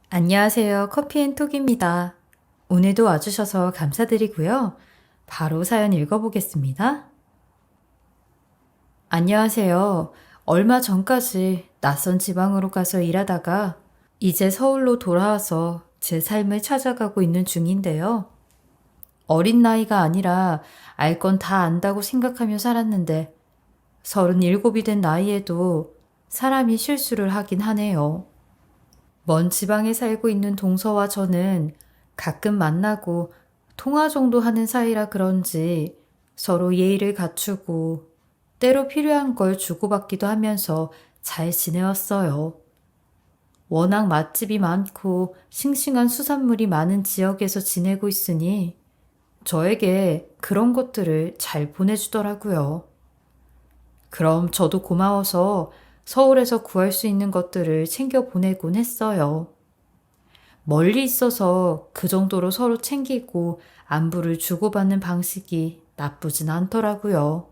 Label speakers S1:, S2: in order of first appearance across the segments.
S1: 안녕하세요. 커피앤톡입니다. 오늘도 와주셔서 감사드리고요. 바로 사연 읽어보겠습니다. 안녕하세요. 얼마 전까지 낯선 지방으로 가서 일하다가 이제 서울로 돌아와서 제 삶을 찾아가고 있는 중인데요. 어린 나이가 아니라 알 건 다 안다고 생각하며 살았는데 37이 된 나이에도 사람이 실수를 하긴 하네요. 먼 지방에 살고 있는 동서와 저는 가끔 만나고 통화 정도 하는 사이라 그런지 서로 예의를 갖추고 때로 필요한 걸 주고받기도 하면서 잘 지내왔어요. 워낙 맛집이 많고 싱싱한 수산물이 많은 지역에서 지내고 있으니 저에게 그런 것들을 잘 보내주더라고요. 그럼 저도 고마워서 서울에서 구할 수 있는 것들을 챙겨 보내곤 했어요. 멀리 있어서 그 정도로 서로 챙기고 안부를 주고받는 방식이 나쁘진 않더라고요.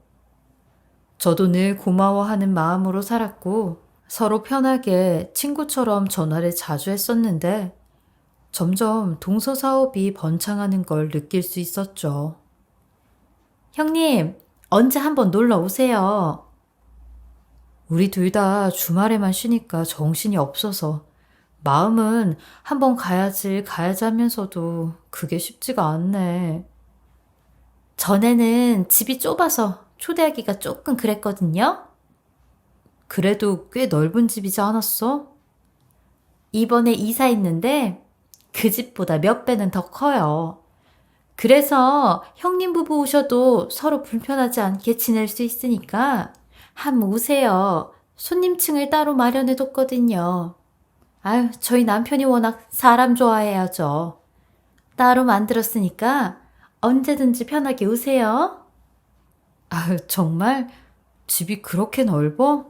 S1: 저도 늘 고마워하는 마음으로 살았고 서로 편하게 친구처럼 전화를 자주 했었는데 점점 동서 사업이 번창하는 걸 느낄 수 있었죠. 형님, 언제 한번 놀러 오세요. 우리 둘 다 주말에만 쉬니까 정신이 없어서 마음은 한번 가야지 하면서도 그게 쉽지가 않네. 전에는 집이 좁아서 초대하기가 조금 그랬거든요. 그래도 꽤 넓은 집이지 않았어? 이번에 이사했는데 그 집보다 몇 배는 더 커요. 그래서 형님 부부 오셔도 서로 불편하지 않게 지낼 수 있으니까 한번 오세요. 손님층을 따로 마련해뒀거든요. 아유, 저희 남편이 워낙 사람 좋아해야죠. 따로 만들었으니까 언제든지 편하게 오세요. 아유, 정말? 집이 그렇게 넓어?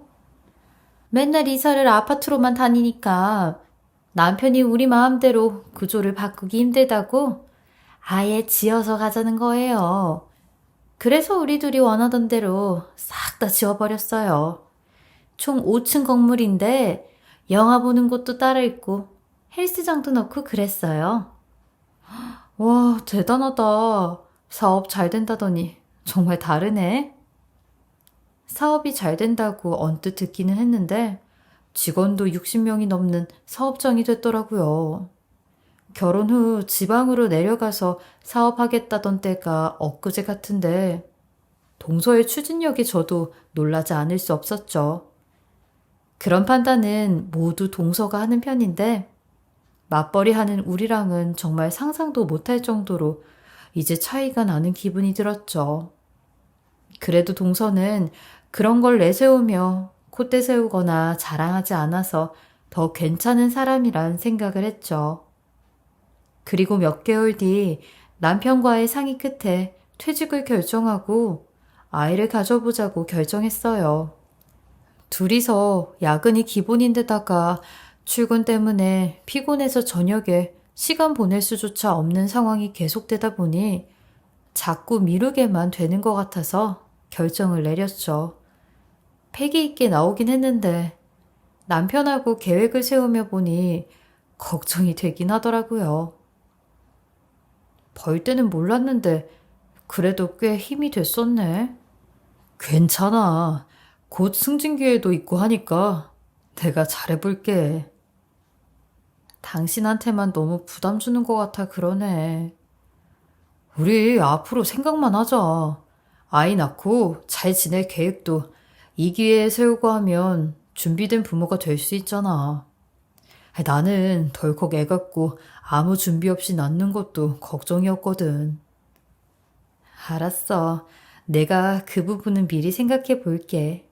S1: 맨날 이사를 아파트로만 다니니까 남편이 우리 마음대로 구조를 바꾸기 힘들다고 아예 지어서 가자는 거예요. 그래서 우리 둘이 원하던 대로 싹 다 지워버렸어요. 총 5층 건물인데 영화 보는 곳도 따로 있고 헬스장도 넣고 그랬어요. 와, 대단하다. 사업 잘 된다더니 정말 다르네. 사업이 잘 된다고 언뜻 듣기는 했는데 직원도 60명이 넘는 사업장이 됐더라고요. 결혼 후 지방으로 내려가서 사업하겠다던 때가 엊그제 같은데 동서의 추진력이 저도 놀라지 않을 수 없었죠. 그런 판단은 모두 동서가 하는 편인데 맞벌이 하는 우리랑은 정말 상상도 못할 정도로 이제 차이가 나는 기분이 들었죠. 그래도 동서는 그런 걸 내세우며 콧대 세우거나 자랑하지 않아서 더 괜찮은 사람이란 생각을 했죠. 그리고 몇 개월 뒤 남편과의 상의 끝에 퇴직을 결정하고 아이를 가져보자고 결정했어요. 둘이서 야근이 기본인데다가 출근 때문에 피곤해서 저녁에 시간 보낼 수조차 없는 상황이 계속되다 보니 자꾸 미루게만 되는 것 같아서 결정을 내렸죠. 패기 있게 나오긴 했는데 남편하고 계획을 세우며 보니 걱정이 되긴 하더라고요. 벌 때는 몰랐는데 그래도 꽤 힘이 됐었네. 괜찮아. 곧 승진 기회도 있고 하니까 내가 잘해볼게. 당신한테만 너무 부담 주는 것 같아 그러네. 우리 앞으로 생각만 하자. 아이 낳고 잘 지낼 계획도 이 기회에 세우고 하면 준비된 부모가 될 수 있잖아. 나는 덜컥 애 갖고 아무 준비 없이 낳는 것도 걱정이었거든. 알았어. 내가 그 부분은 미리 생각해 볼게.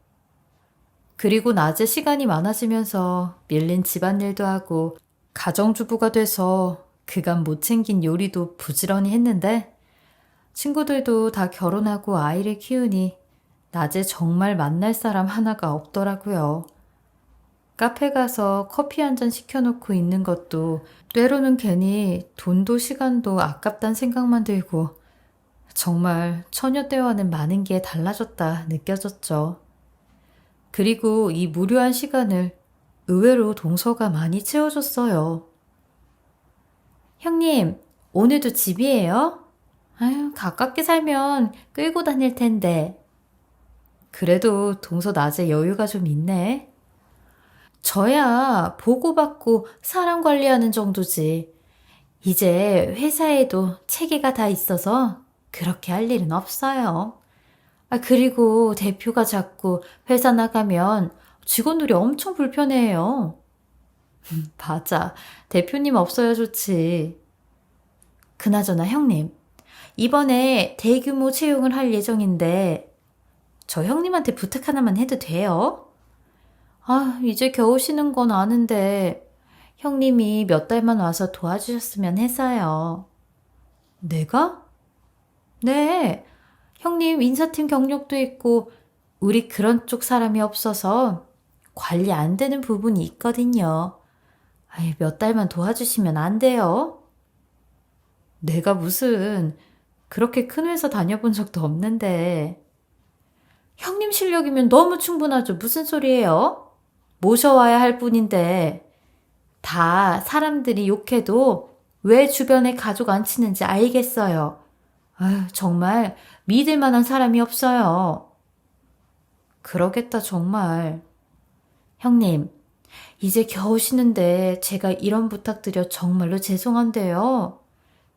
S1: 그리고 낮에 시간이 많아지면서 밀린 집안일도 하고 가정주부가 돼서 그간 못 챙긴 요리도 부지런히 했는데 친구들도 다 결혼하고 아이를 키우니 낮에 정말 만날 사람 하나가 없더라고요. 카페 가서 커피 한 잔 시켜놓고 있는 것도 때로는 괜히 돈도 시간도 아깝단 생각만 들고 정말 처녀 때와는 많은 게 달라졌다 느껴졌죠. 그리고 이 무료한 시간을 의외로 동서가 많이 채워줬어요. 형님, 오늘도 집이에요? 아유, 가깝게 살면 끌고 다닐 텐데. 그래도 동서 낮에 여유가 좀 있네. 저야 보고받고 사람 관리하는 정도지. 이제 회사에도 체계가 다 있어서 그렇게 할 일은 없어요. 그리고 대표가 자꾸 회사 나가면 직원들이 엄청 불편해해요. 맞아. 대표님 없어야 좋지. 그나저나 형님, 이번에 대규모 채용을 할 예정인데 저 형님한테 부탁 하나만 해도 돼요? 이제 겨우 쉬는 건 아는데 형님이 몇 달만 와서 도와주셨으면 해서요. 내가? 네. 형님 인사팀 경력도 있고 우리 그런 쪽 사람이 없어서 관리 안 되는 부분이 있거든요. 몇 달만 도와주시면 안 돼요? 내가 무슨 그렇게 큰 회사 다녀본 적도 없는데. 형님 실력이면 너무 충분하죠. 무슨 소리예요? 모셔와야 할 뿐인데. 다 사람들이 욕해도 왜 주변에 가족 안 치는지 알겠어요. 정말 믿을 만한 사람이 없어요. 그러겠다, 정말. 형님, 이제 겨우 쉬는데 제가 이런 부탁드려 정말로 죄송한데요.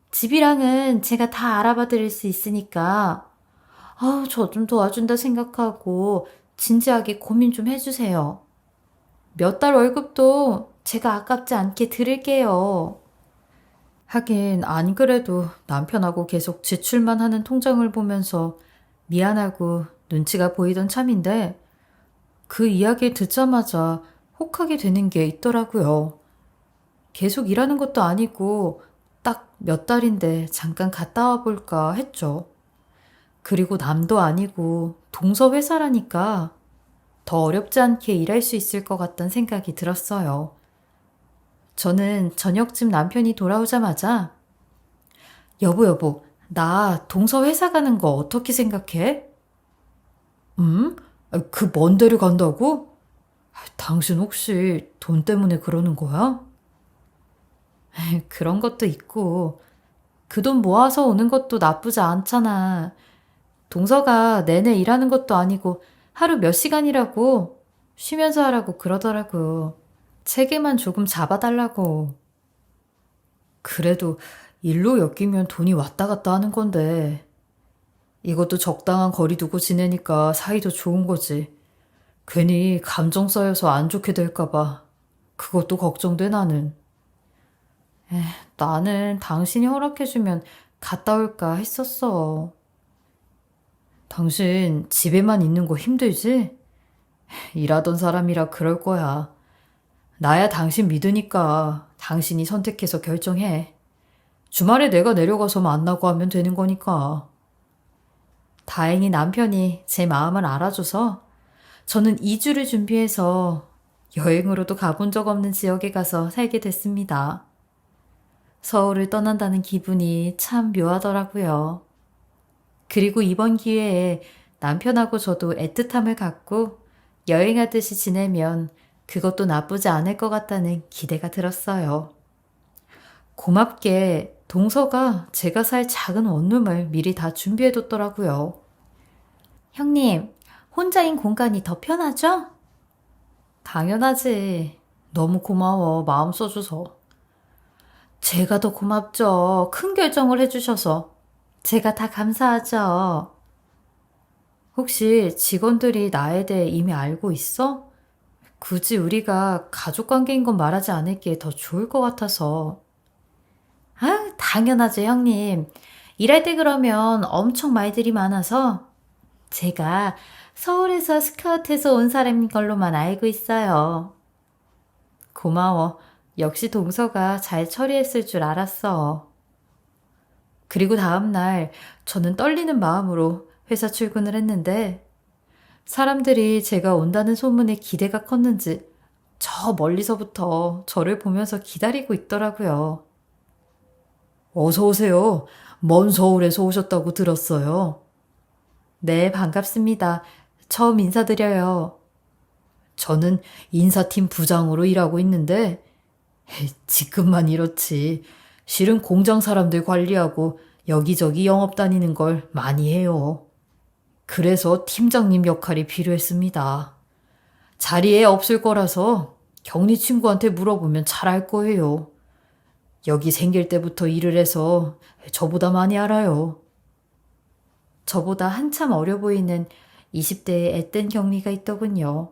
S1: 집이랑은 제가 다 알아봐 드릴 수 있으니까, 저 좀 도와준다 생각하고 진지하게 고민 좀 해주세요. 몇 달 월급도 제가 아깝지 않게 드릴게요. 하긴 안 그래도 남편하고 계속 지출만 하는 통장을 보면서 미안하고 눈치가 보이던 참인데 그 이야기 듣자마자 혹하게 되는 게 있더라고요. 계속 일하는 것도 아니고 딱 몇 달인데 잠깐 갔다 와 볼까 했죠. 그리고 남도 아니고 동서 회사라니까 더 어렵지 않게 일할 수 있을 것 같다는 생각이 들었어요. 저는 저녁쯤 남편이 돌아오자마자 여보, 나 동서 회사 가는 거 어떻게 생각해? 그 먼 데를 간다고? 당신 혹시 돈 때문에 그러는 거야? 그런 것도 있고 그 돈 모아서 오는 것도 나쁘지 않잖아. 동서가 내내 일하는 것도 아니고 하루 몇 시간이라고 쉬면서 하라고 그러더라고. 체계만 조금 잡아달라고. 그래도 일로 엮이면 돈이 왔다 갔다 하는 건데 이것도 적당한 거리 두고 지내니까 사이도 좋은 거지. 괜히 감정 쌓여서 안 좋게 될까 봐. 그것도 걱정돼 나는. 나는 당신이 허락해주면 갔다 올까 했었어. 당신 집에만 있는 거 힘들지? 일하던 사람이라 그럴 거야. 나야 당신 믿으니까 당신이 선택해서 결정해. 주말에 내가 내려가서 만나고 하면 되는 거니까. 다행히 남편이 제 마음을 알아줘서 저는 2주를 준비해서 여행으로도 가본 적 없는 지역에 가서 살게 됐습니다. 서울을 떠난다는 기분이 참 묘하더라고요. 그리고 이번 기회에 남편하고 저도 애틋함을 갖고 여행하듯이 지내면 그것도 나쁘지 않을 것 같다는 기대가 들었어요. 고맙게 동서가 제가 살 작은 원룸을 미리 다 준비해뒀더라고요. 형님, 혼자인 공간이 더 편하죠? 당연하지. 너무 고마워. 마음 써줘서. 제가 더 고맙죠. 큰 결정을 해주셔서. 제가 다 감사하죠. 혹시 직원들이 나에 대해 이미 알고 있어? 굳이 우리가 가족 관계인 건 말하지 않을게 더 좋을 것 같아서. 당연하죠, 형님. 일할 때 그러면 엄청 말들이 많아서 제가 서울에서 스카우트해서 온 사람인 걸로만 알고 있어요. 고마워. 역시 동서가 잘 처리했을 줄 알았어. 그리고 다음날 저는 떨리는 마음으로 회사 출근을 했는데 사람들이 제가 온다는 소문에 기대가 컸는지 저 멀리서부터 저를 보면서 기다리고 있더라고요. 어서 오세요. 먼 서울에서 오셨다고 들었어요. 네, 반갑습니다. 처음 인사드려요. 저는 인사팀 부장으로 일하고 있는데 지금만 이렇지. 실은 공장 사람들 관리하고 여기저기 영업 다니는 걸 많이 해요. 그래서 팀장님 역할이 필요했습니다. 자리에 없을 거라서 경리 친구한테 물어보면 잘 알 거예요. 여기 생길 때부터 일을 해서 저보다 많이 알아요. 저보다 한참 어려 보이는 20대의 앳된 경리가 있더군요.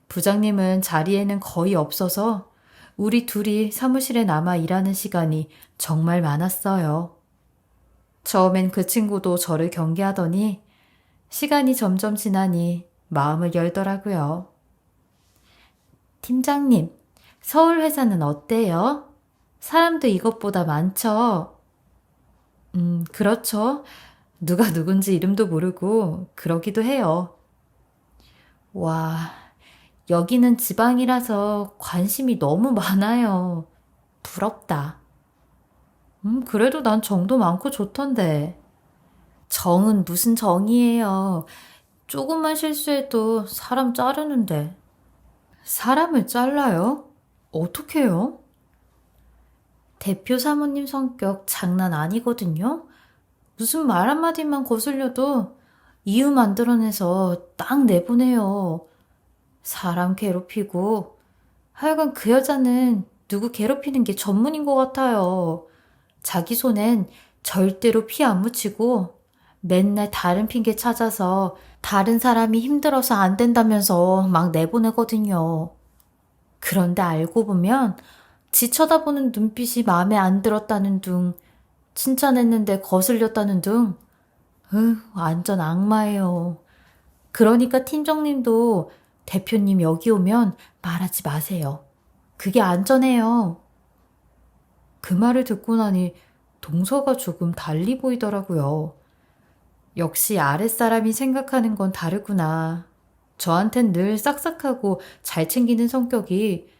S1: 부장님은 자리에는 거의 없어서 우리 둘이 사무실에 남아 일하는 시간이 정말 많았어요. 처음엔 그 친구도 저를 경계하더니 시간이 점점 지나니 마음을 열더라고요. 팀장님, 서울 회사는 어때요? 사람도 이것보다 많죠? 그렇죠. 누가 누군지 이름도 모르고 그러기도 해요. 와, 여기는 지방이라서 관심이 너무 많아요. 부럽다. 그래도 난 정도 많고 좋던데. 정은 무슨 정이에요. 조금만 실수해도 사람 자르는데. 사람을 잘라요? 어떻게요? 대표 사모님 성격 장난 아니거든요? 무슨 말 한마디만 거슬려도 이유 만들어내서 딱 내보내요. 사람 괴롭히고 하여간 그 여자는 누구 괴롭히는 게 전문인 것 같아요. 자기 손엔 절대로 피 안 묻히고 맨날 다른 핑계 찾아서 다른 사람이 힘들어서 안 된다면서 막 내보내거든요. 그런데 알고 보면 지 쳐다보는 눈빛이 마음에 안 들었다는 둥, 칭찬했는데 거슬렸다는 둥, 완전 악마예요. 그러니까 팀장님도 대표님 여기 오면 말하지 마세요. 그게 안전해요. 그 말을 듣고 나니 동서가 조금 달리 보이더라고요. 역시 아랫사람이 생각하는 건 다르구나. 저한텐 늘 싹싹하고 잘 챙기는 성격이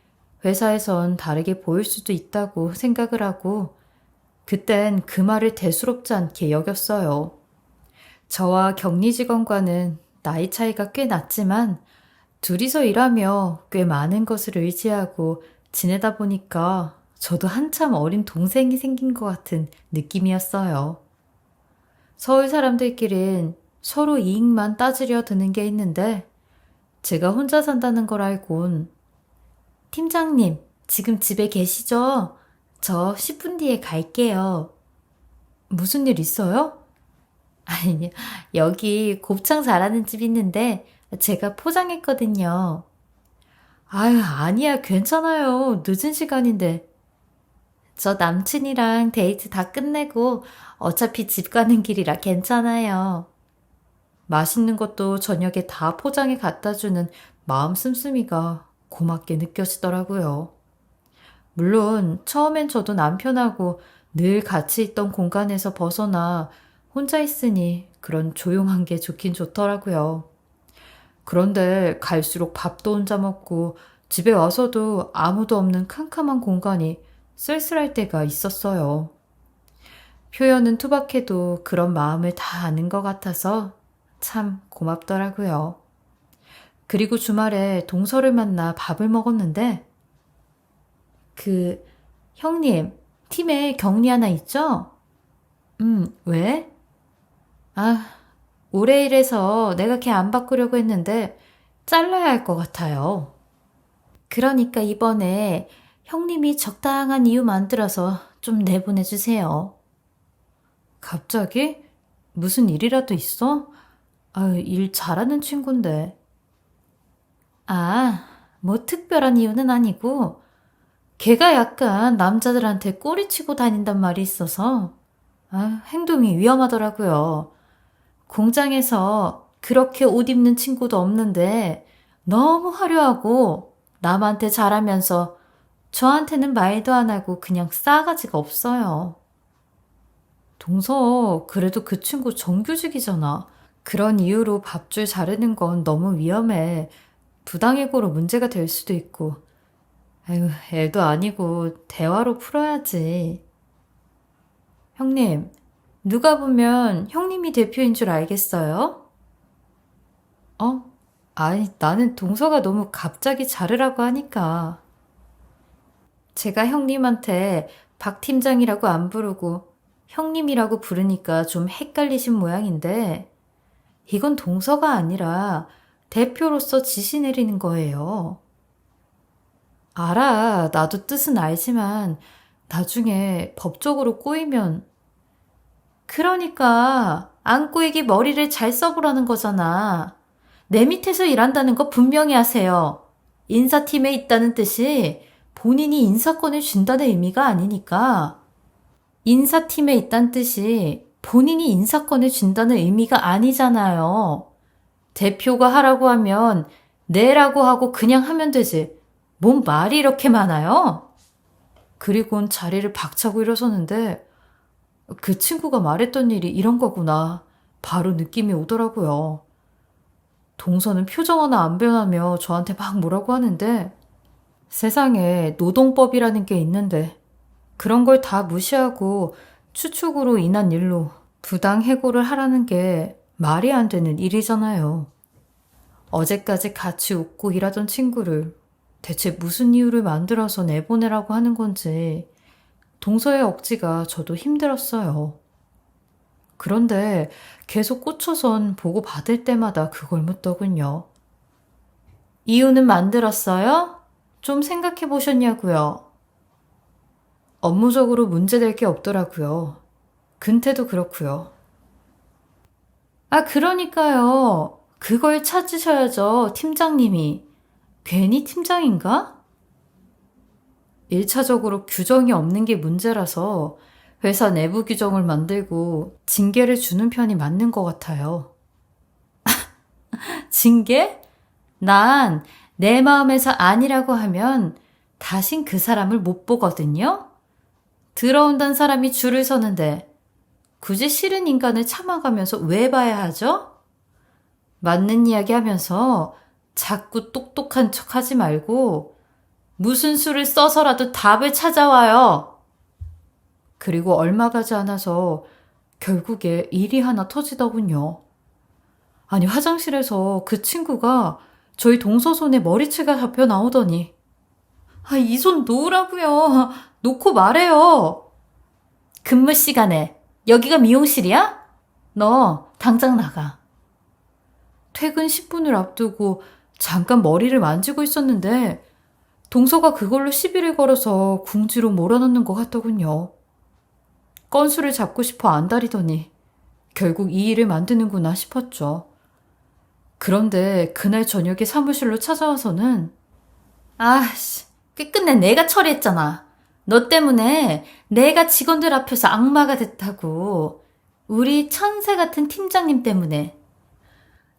S1: 회사에선 다르게 보일 수도 있다고 생각을 하고 그땐 그 말을 대수롭지 않게 여겼어요. 저와 격리 직원과는 나이 차이가 꽤 났지만 둘이서 일하며 꽤 많은 것을 의지하고 지내다 보니까 저도 한참 어린 동생이 생긴 것 같은 느낌이었어요. 서울 사람들끼린 서로 이익만 따지려 드는 게 있는데 제가 혼자 산다는 걸 알곤 팀장님, 지금 집에 계시죠? 저 10분 뒤에 갈게요. 무슨 일 있어요? 아니, 여기 곱창 잘하는 집 있는데 제가 포장했거든요. 아유, 아니야, 괜찮아요. 늦은 시간인데. 저 남친이랑 데이트 다 끝내고 어차피 집 가는 길이라 괜찮아요. 맛있는 것도 저녁에 다 포장해 갖다 주는 마음 씀씀이가 고맙게 느껴지더라고요. 물론 처음엔 저도 남편하고 늘 같이 있던 공간에서 벗어나 혼자 있으니 그런 조용한 게 좋긴 좋더라고요. 그런데 갈수록 밥도 혼자 먹고 집에 와서도 아무도 없는 캄캄한 공간이 쓸쓸할 때가 있었어요. 표현은 투박해도 그런 마음을 다 아는 것 같아서 참 고맙더라고요. 그리고 주말에 동서를 만나 밥을 먹었는데 형님, 팀에 격리 하나 있죠? 왜? 아, 오래 일해서 내가 걔 안 바꾸려고 했는데 잘라야 할 것 같아요. 그러니까 이번에 형님이 적당한 이유 만들어서 좀 내보내주세요. 갑자기? 무슨 일이라도 있어? 일 잘하는 친구인데. 뭐 특별한 이유는 아니고 걔가 약간 남자들한테 꼬리치고 다닌단 말이 있어서 행동이 위험하더라고요. 공장에서 그렇게 옷 입는 친구도 없는데 너무 화려하고 남한테 잘하면서 저한테는 말도 안 하고 그냥 싸가지가 없어요. 동서, 그래도 그 친구 정규직이잖아. 그런 이유로 밥줄 자르는 건 너무 위험해. 부당해고로 문제가 될 수도 있고. 아유, 애도 아니고 대화로 풀어야지. 형님, 누가 보면 형님이 대표인 줄 알겠어요? 아니, 나는 동서가 너무 갑자기 자르라고 하니까. 제가 형님한테 박 팀장이라고 안 부르고 형님이라고 부르니까 좀 헷갈리신 모양인데 이건 동서가 아니라 대표로서 지시 내리는 거예요. 알아. 나도 뜻은 알지만 나중에 법적으로 꼬이면 그러니까 안 꼬이게 머리를 잘 써보라는 거잖아. 내 밑에서 일한다는 거 분명히 하세요. 인사팀에 있다는 뜻이 본인이 인사권을 준다는 의미가 아니니까. 인사팀에 있다는 뜻이 본인이 인사권을 준다는 의미가 아니잖아요. 대표가 하라고 하면 네라고 하고 그냥 하면 되지. 뭔 말이 이렇게 많아요? 그리곤 자리를 박차고 일어서는데 그 친구가 말했던 일이 이런 거구나. 바로 느낌이 오더라고요. 동서는 표정 하나 안 변하며 저한테 막 뭐라고 하는데 세상에 노동법이라는 게 있는데 그런 걸 다 무시하고 추측으로 인한 일로 부당 해고를 하라는 게 말이 안 되는 일이잖아요. 어제까지 같이 웃고 일하던 친구를 대체 무슨 이유를 만들어서 내보내라고 하는 건지 동서의 억지가 저도 힘들었어요. 그런데 계속 꽂혀선 보고 받을 때마다 그걸 묻더군요. 이유는 만들었어요? 좀 생각해 보셨냐고요? 업무적으로 문제될 게 없더라고요. 근태도 그렇고요. 아, 그러니까요. 그걸 찾으셔야죠, 팀장님이. 괜히 팀장인가? 1차적으로 규정이 없는 게 문제라서 회사 내부 규정을 만들고 징계를 주는 편이 맞는 것 같아요. 징계? 난 내 마음에서 아니라고 하면 다신 그 사람을 못 보거든요? 들어온다는 사람이 줄을 서는데 굳이 싫은 인간을 참아가면서 왜 봐야 하죠? 맞는 이야기 하면서 자꾸 똑똑한 척 하지 말고 무슨 수를 써서라도 답을 찾아와요. 그리고 얼마 가지 않아서 결국에 일이 하나 터지더군요. 아니, 화장실에서 그 친구가 저희 동서 손에 머리채가 잡혀 나오더니 아, 이 손 놓으라고요. 놓고 말해요. 근무 시간에 여기가 미용실이야? 너 당장 나가. 퇴근 10분을 앞두고 잠깐 머리를 만지고 있었는데 동서가 그걸로 시비를 걸어서 궁지로 몰아넣는 것 같더군요. 건수를 잡고 싶어 안달이더니 결국 이 일을 만드는구나 싶었죠. 그런데 그날 저녁에 사무실로 찾아와서는 아씨, 끝내 내가 처리했잖아. 너 때문에 내가 직원들 앞에서 악마가 됐다고. 우리 천사 같은 팀장님 때문에.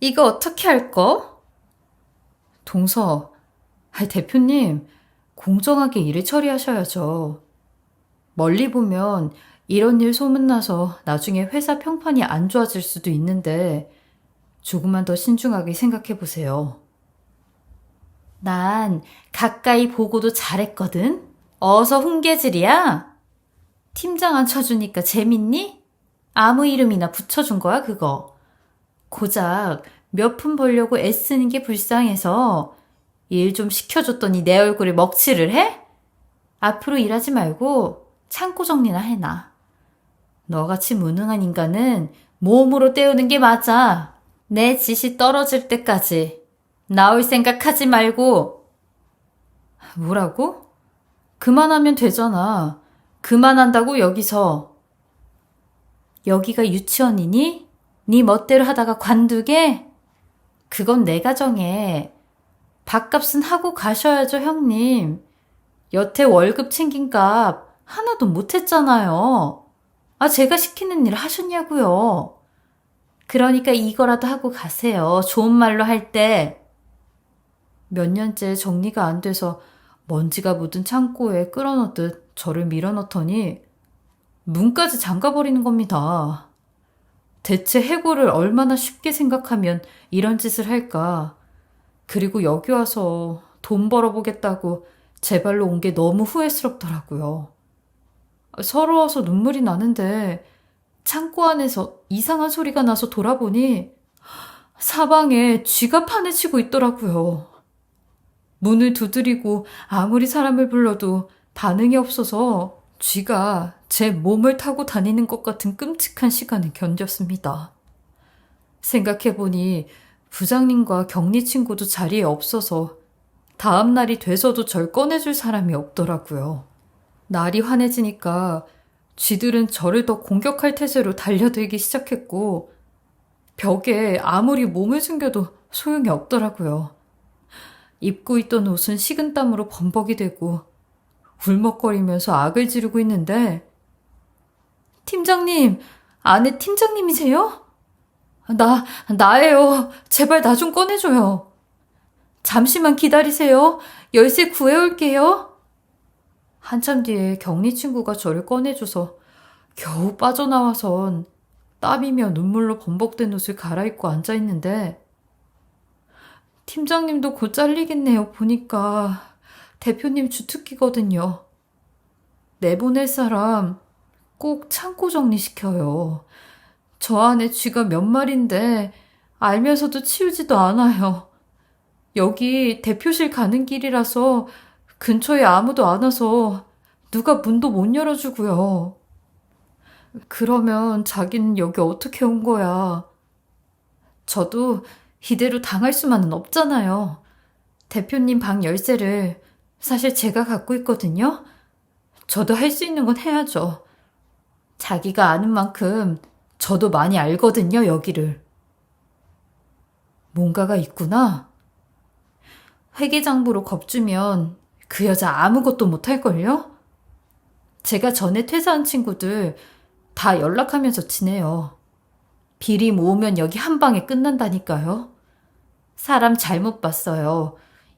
S1: 이거 어떻게 할 거? 동서, 대표님, 공정하게 일을 처리하셔야죠. 멀리 보면 이런 일 소문나서 나중에 회사 평판이 안 좋아질 수도 있는데 조금만 더 신중하게 생각해 보세요. 난 가까이 보고도 잘했거든. 어서 훈계질이야? 팀장 안 쳐주니까 재밌니? 아무 이름이나 붙여준 거야, 그거. 고작 몇 푼 벌려고 애쓰는 게 불쌍해서 일 좀 시켜줬더니 내 얼굴에 먹칠을 해? 앞으로 일하지 말고 창고 정리나 해놔. 너같이 무능한 인간은 몸으로 때우는 게 맞아. 내 짓이 떨어질 때까지 나올 생각하지 말고. 뭐라고? 그만하면 되잖아. 그만한다고 여기서. 여기가 유치원이니? 네 멋대로 하다가 관두게? 그건 내가 정해. 밥값은 하고 가셔야죠, 형님. 여태 월급 챙긴 값 하나도 못했잖아요. 아, 제가 시키는 일 하셨냐고요. 그러니까 이거라도 하고 가세요. 좋은 말로 할 때. 몇 년째 정리가 안 돼서 먼지가 묻은 창고에 끌어넣듯 저를 밀어넣더니 문까지 잠가버리는 겁니다. 대체 해고를 얼마나 쉽게 생각하면 이런 짓을 할까. 그리고 여기 와서 돈 벌어보겠다고 제 발로 온 게 너무 후회스럽더라고요. 서러워서 눈물이 나는데 창고 안에서 이상한 소리가 나서 돌아보니 사방에 쥐가 파내치고 있더라고요. 문을 두드리고 아무리 사람을 불러도 반응이 없어서 쥐가 제 몸을 타고 다니는 것 같은 끔찍한 시간을 견뎠습니다. 생각해보니 부장님과 격리 친구도 자리에 없어서 다음 날이 돼서도 절 꺼내줄 사람이 없더라고요. 날이 환해지니까 쥐들은 저를 더 공격할 태세로 달려들기 시작했고 벽에 아무리 몸을 숨겨도 소용이 없더라고요. 입고 있던 옷은 식은땀으로 범벅이 되고 울먹거리면서 악을 지르고 있는데 팀장님, 아내 팀장님이세요? 나예요. 제발 나 좀 꺼내줘요. 잠시만 기다리세요. 열쇠 구해올게요. 한참 뒤에 격리 친구가 저를 꺼내줘서 겨우 빠져나와선 땀이며 눈물로 범벅된 옷을 갈아입고 앉아있는데 팀장님도 곧 잘리겠네요. 보니까 대표님 주특기거든요. 내보낼 사람 꼭 창고 정리시켜요. 저 안에 쥐가 몇 마리인데 알면서도 치우지도 않아요. 여기 대표실 가는 길이라서 근처에 아무도 안 와서 누가 문도 못 열어주고요. 그러면 자기는 여기 어떻게 온 거야? 저도 이대로 당할 수만은 없잖아요. 대표님 방 열쇠를 사실 제가 갖고 있거든요. 저도 할 수 있는 건 해야죠. 자기가 아는 만큼 저도 많이 알거든요, 여기를. 뭔가가 있구나. 회계장부로 겁주면 그 여자 아무것도 못할걸요? 제가 전에 퇴사한 친구들 다 연락하면서 지내요. 비리 모으면 여기 한 방에 끝난다니까요. 사람 잘못 봤어요.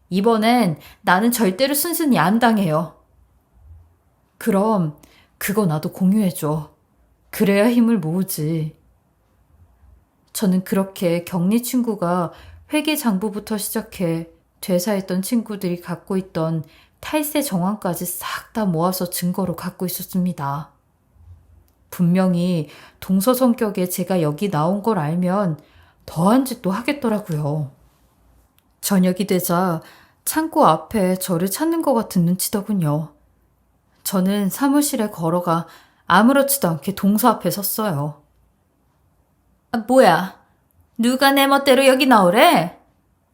S1: 이번엔 나는 절대로 순순히 안 당해요. 그럼 그거 나도 공유해줘. 그래야 힘을 모으지. 저는 그렇게 격리 친구가 회계장부부터 시작해 퇴사했던 친구들이 갖고 있던 탈세 정황까지 싹 다 모아서 증거로 갖고 있었습니다. 분명히 동서 성격에 제가 여기 나온 걸 알면 더한 짓도 하겠더라고요. 저녁이 되자 창고 앞에 저를 찾는 것 같은 눈치더군요. 저는 사무실에 걸어가 아무렇지도 않게 동서 앞에 섰어요. 뭐야? 누가 내 멋대로 여기 나오래?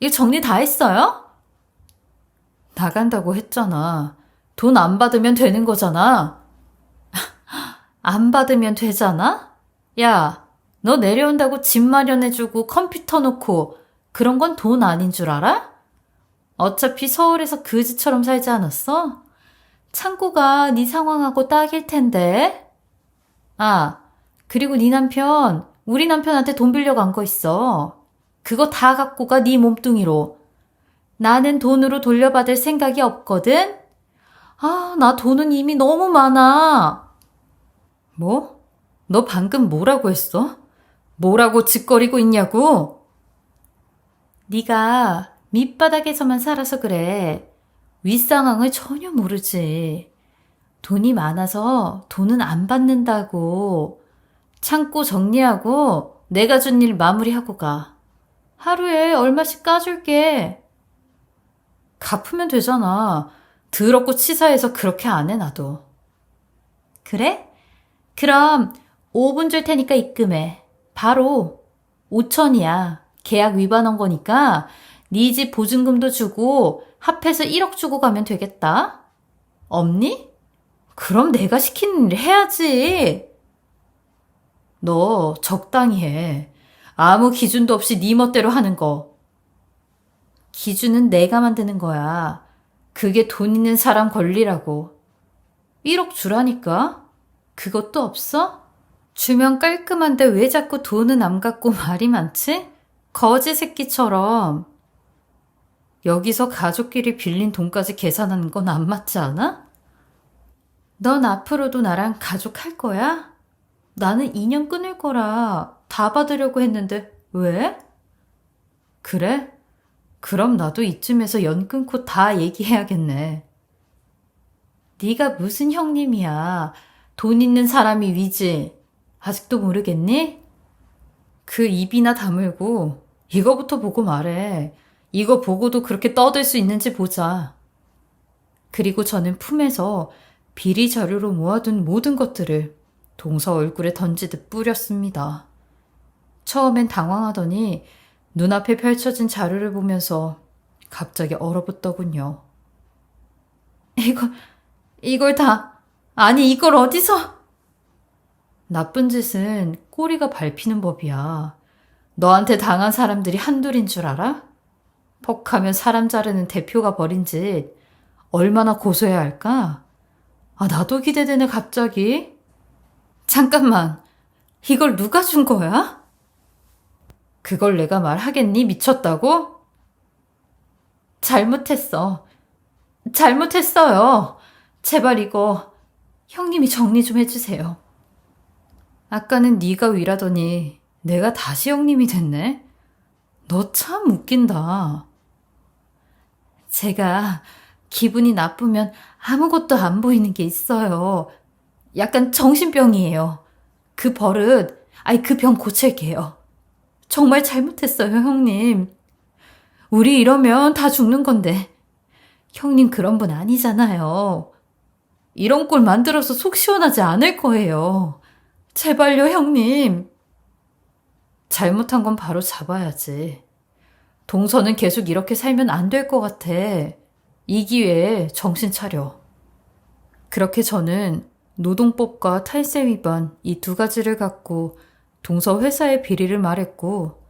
S1: 이거 정리 다 했어요? 나간다고 했잖아. 돈 안 받으면 되는 거잖아. 안 받으면 되잖아? 야, 너 내려온다고 집 마련해주고 컴퓨터 놓고 그런 건 돈 아닌 줄 알아? 어차피 서울에서 그지처럼 살지 않았어? 창고가 네 상황하고 딱일 텐데. 아, 그리고 네 남편, 우리 남편한테 돈 빌려 간 거 있어. 그거 다 갖고 가 네 몸뚱이로. 나는 돈으로 돌려받을 생각이 없거든? 아, 나 돈은 이미 너무 많아. 뭐? 너 방금 뭐라고 했어? 뭐라고 짓거리고 있냐고? 네가 밑바닥에서만 살아서 그래. 윗상황을 전혀 모르지. 돈이 많아서 돈은 안 받는다고. 창고 정리하고 내가 준 일 마무리하고 가. 하루에 얼마씩 까줄게. 갚으면 되잖아. 더럽고 치사해서 그렇게 안 해, 나도. 그래? 그럼 5분 줄 테니까 입금해. 바로 5천이야. 계약 위반한 거니까 네 집 보증금도 주고 합해서 1억 주고 가면 되겠다. 없니? 그럼 내가 시키는 일 해야지. 너 적당히 해. 아무 기준도 없이 네 멋대로 하는 거. 기준은 내가 만드는 거야. 그게 돈 있는 사람 권리라고. 1억 주라니까. 그것도 없어? 주면 깔끔한데 왜 자꾸 돈은 안 갖고 말이 많지? 거지 새끼처럼. 여기서 가족끼리 빌린 돈까지 계산하는 건 안 맞지 않아? 넌 앞으로도 나랑 가족 할 거야? 나는 인연 끊을 거라 다 받으려고 했는데 왜? 그래? 그럼 나도 이쯤에서 연 끊고 다 얘기해야겠네. 네가 무슨 형님이야. 돈 있는 사람이 위지. 아직도 모르겠니? 그 입이나 다물고 이거부터 보고 말해. 이거 보고도 그렇게 떠들 수 있는지 보자. 그리고 저는 품에서 비리 자료로 모아둔 모든 것들을 동서 얼굴에 던지듯 뿌렸습니다. 처음엔 당황하더니 눈앞에 펼쳐진 자료를 보면서 갑자기 얼어붙더군요. 이걸 다, 아니 이걸 어디서? 나쁜 짓은 꼬리가 밟히는 법이야. 너한테 당한 사람들이 한둘인 줄 알아? 퍽하면 사람 자르는 대표가 벌인 짓 얼마나 고소해야 할까? 아, 나도 기대되네 갑자기. 잠깐만, 이걸 누가 준 거야? 그걸 내가 말하겠니? 미쳤다고? 잘못했어. 잘못했어요. 제발 이거 형님이 정리 좀 해주세요. 아까는 네가 위라더니 내가 다시 형님이 됐네? 너 참 웃긴다. 제가 기분이 나쁘면 아무것도 안 보이는 게 있어요. 약간 정신병이에요. 그 버릇, 그 병 고칠게요. 정말 잘못했어요, 형님. 우리 이러면 다 죽는 건데. 형님 그런 분 아니잖아요. 이런 꼴 만들어서 속 시원하지 않을 거예요. 제발요, 형님. 잘못한 건 바로 잡아야지. 동서는 계속 이렇게 살면 안 될 것 같아. 이 기회에 정신 차려. 그렇게 저는 노동법과 탈세 위반 이 두 가지를 갖고 동서 회사의 비리를 말했고,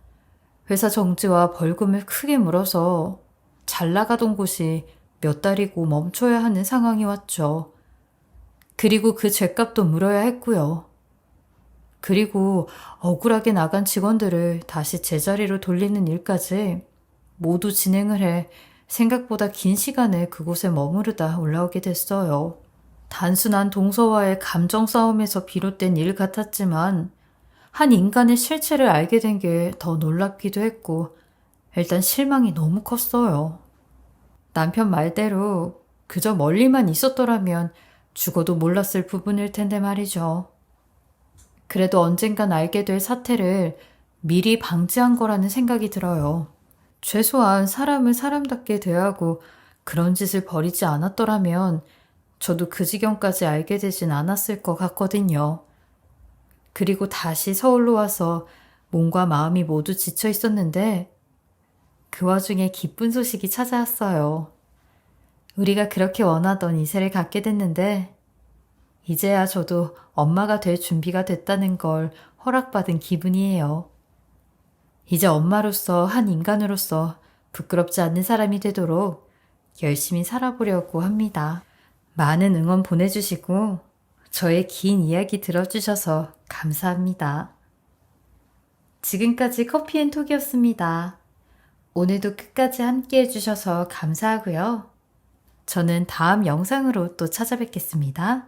S1: 회사 정지와 벌금을 크게 물어서 잘 나가던 곳이 몇 달이고 멈춰야 하는 상황이 왔죠. 그리고 그 죗값도 물어야 했고요. 그리고 억울하게 나간 직원들을 다시 제자리로 돌리는 일까지 모두 진행을 해 생각보다 긴 시간을 그곳에 머무르다 올라오게 됐어요. 단순한 동서와의 감정 싸움에서 비롯된 일 같았지만 한 인간의 실체를 알게 된 게 더 놀랍기도 했고 일단 실망이 너무 컸어요. 남편 말대로 그저 멀리만 있었더라면 죽어도 몰랐을 부분일 텐데 말이죠. 그래도 언젠간 알게 될 사태를 미리 방지한 거라는 생각이 들어요. 최소한 사람을 사람답게 대하고 그런 짓을 벌이지 않았더라면 저도 그 지경까지 알게 되진 않았을 것 같거든요. 그리고 다시 서울로 와서 몸과 마음이 모두 지쳐 있었는데 그 와중에 기쁜 소식이 찾아왔어요. 우리가 그렇게 원하던 이세를 갖게 됐는데 이제야 저도 엄마가 될 준비가 됐다는 걸 허락받은 기분이에요. 이제 엄마로서 한 인간으로서 부끄럽지 않는 사람이 되도록 열심히 살아보려고 합니다. 많은 응원 보내주시고 저의 긴 이야기 들어주셔서 감사합니다. 지금까지 커피앤톡이었습니다. 오늘도 끝까지 함께 해주셔서 감사하고요. 저는 다음 영상으로 또 찾아뵙겠습니다.